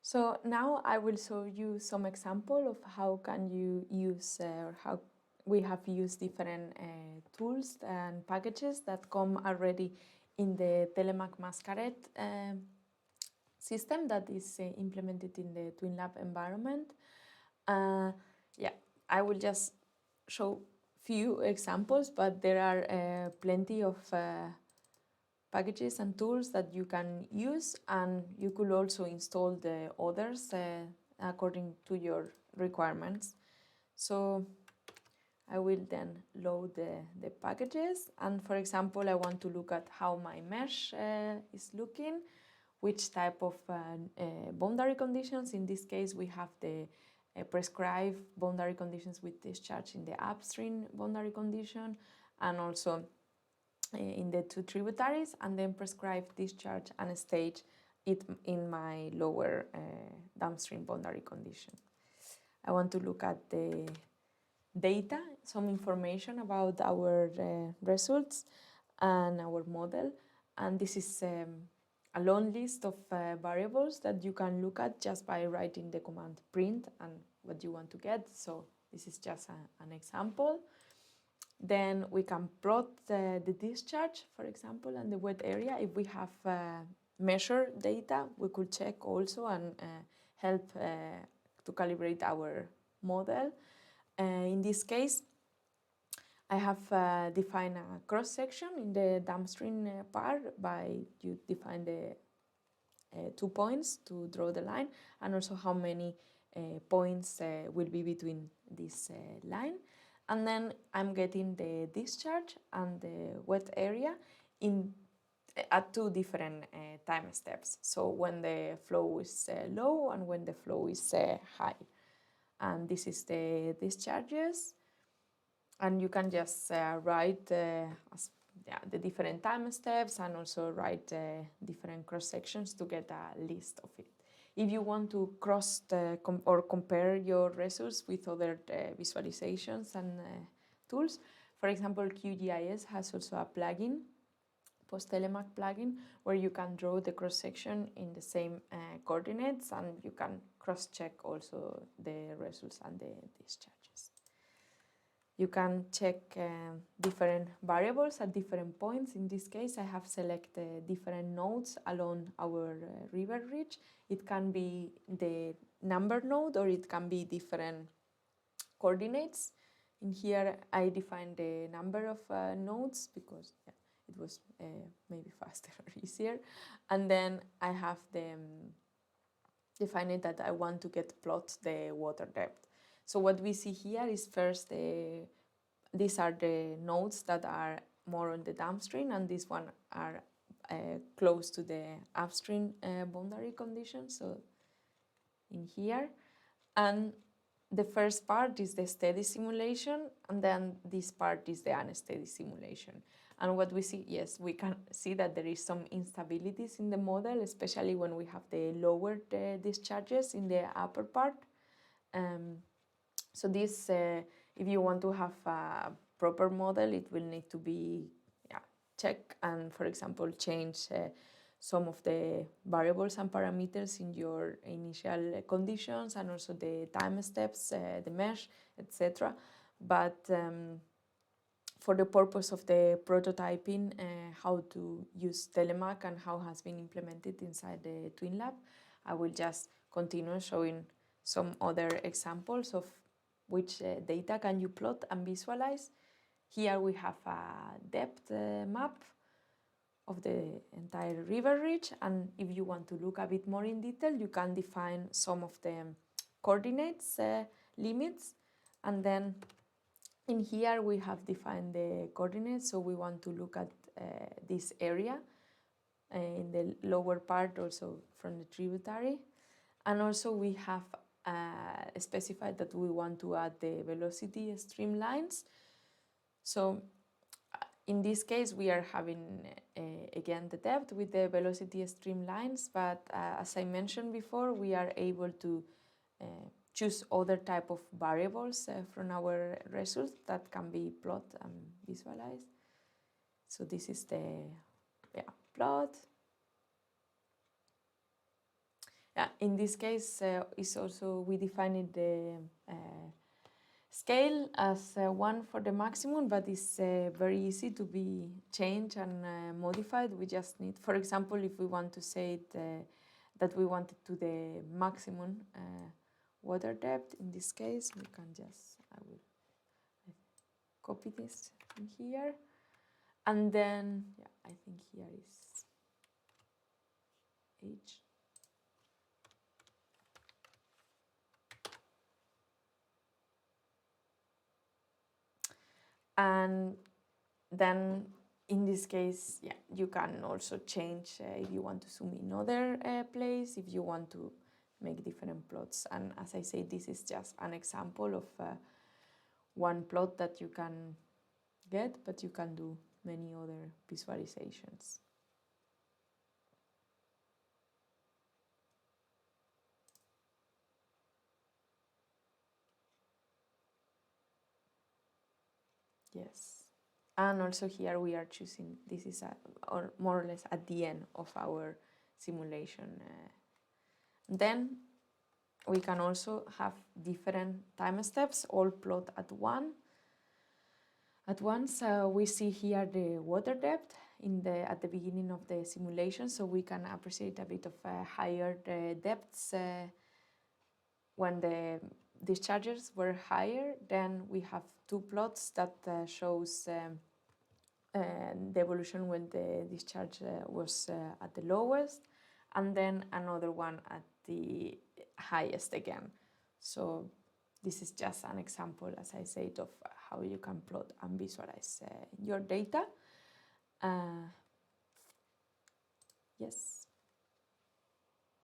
So now I will show you some example of how can you use or how we have used different tools and packages that come already in the TELEMAC MASCARET system that is implemented in the TwinLab environment. Yeah, I will just show few examples, but there are plenty of packages and tools that you can use, and you could also install the others according to your requirements. So I will then load the packages, and for example I want to look at how my mesh is looking, which type of boundary conditions. In this case we have the prescribed boundary conditions with discharge in the upstream boundary condition, and also in the two tributaries, and then prescribe discharge and stage it in my lower downstream boundary condition. I want to look at the data, some information about our results and our model, and this is a long list of variables that you can look at just by writing the command print and what you want to get. So this is just an example. Then we can plot the discharge, for example, and the wet area. If we have measured data, we could check also and help to calibrate our model. In this case, I have defined a cross-section in the downstream part by you define the 2 points to draw the line, and also how many points will be between this line. And then I'm getting the discharge and the wet area at two different time steps. So when the flow is low and when the flow is high. And this is the discharges. And you can just write the different time steps and also write different cross sections to get a list of it. If you want to or compare your results with other visualizations and tools, for example, QGIS has also a plugin, post-TELEMAC plugin, where you can draw the cross-section in the same coordinates, and you can cross-check also the results and the discharges. You can check different variables at different points. In this case, I have selected different nodes along our river ridge. It can be the number node or it can be different coordinates. In here, I defined the number of nodes because it was maybe faster or easier. And then I have defined that I want to plot the water depth. So what we see here is first these are the nodes that are more on the downstream, and this one are close to the upstream boundary conditions, so in here. And the first part is the steady simulation, and then this part is the unsteady simulation. And what we see, yes, we can see that there is some instabilities in the model, especially when we have the lower discharges in the upper part. So this, if you want to have a proper model, it will need to be checked and, for example, change some of the variables and parameters in your initial conditions, and also the time steps, the mesh, etc. But for the purpose of the prototyping, how to use TELEMAC and how has been implemented inside the TwinLab, I will just continue showing some other examples of which data can you plot and visualize. Here we have a depth map of the entire river ridge, and if you want to look a bit more in detail, you can define some of the coordinates limits, and then in here we have defined the coordinates, so we want to look at this area in the lower part also from the tributary, and also we have specified that we want to add the velocity streamlines. So in this case we are having again the depth with the velocity streamlines, but as I mentioned before, we are able to choose other type of variables from our results that can be plotted and visualized. So this is the plot. Yeah, in this case, is also we defined the scale as 1 for the maximum, but it's very easy to be changed and modified. We just need, for example, if we want to say it, that we want it to the maximum water depth, in this case, we can just, I will copy this in here. And then, yeah, I think here is H. And then in this case, yeah, you can also change if you want to zoom in other place, if you want to make different plots. And as I say, this is just an example of one plot that you can get, but you can do many other visualizations. Yes. And also here we are choosing, this is or more or less at the end of our simulation. Then we can also have different time steps, all plot at once. We see here the water depth at the beginning of the simulation, so we can appreciate a bit of higher depths when the discharges were higher. Then we have two plots that shows the evolution when the discharge was at the lowest, and then another one at the highest again. So this is just an example, as I said, of how you can plot and visualize your data. Yes.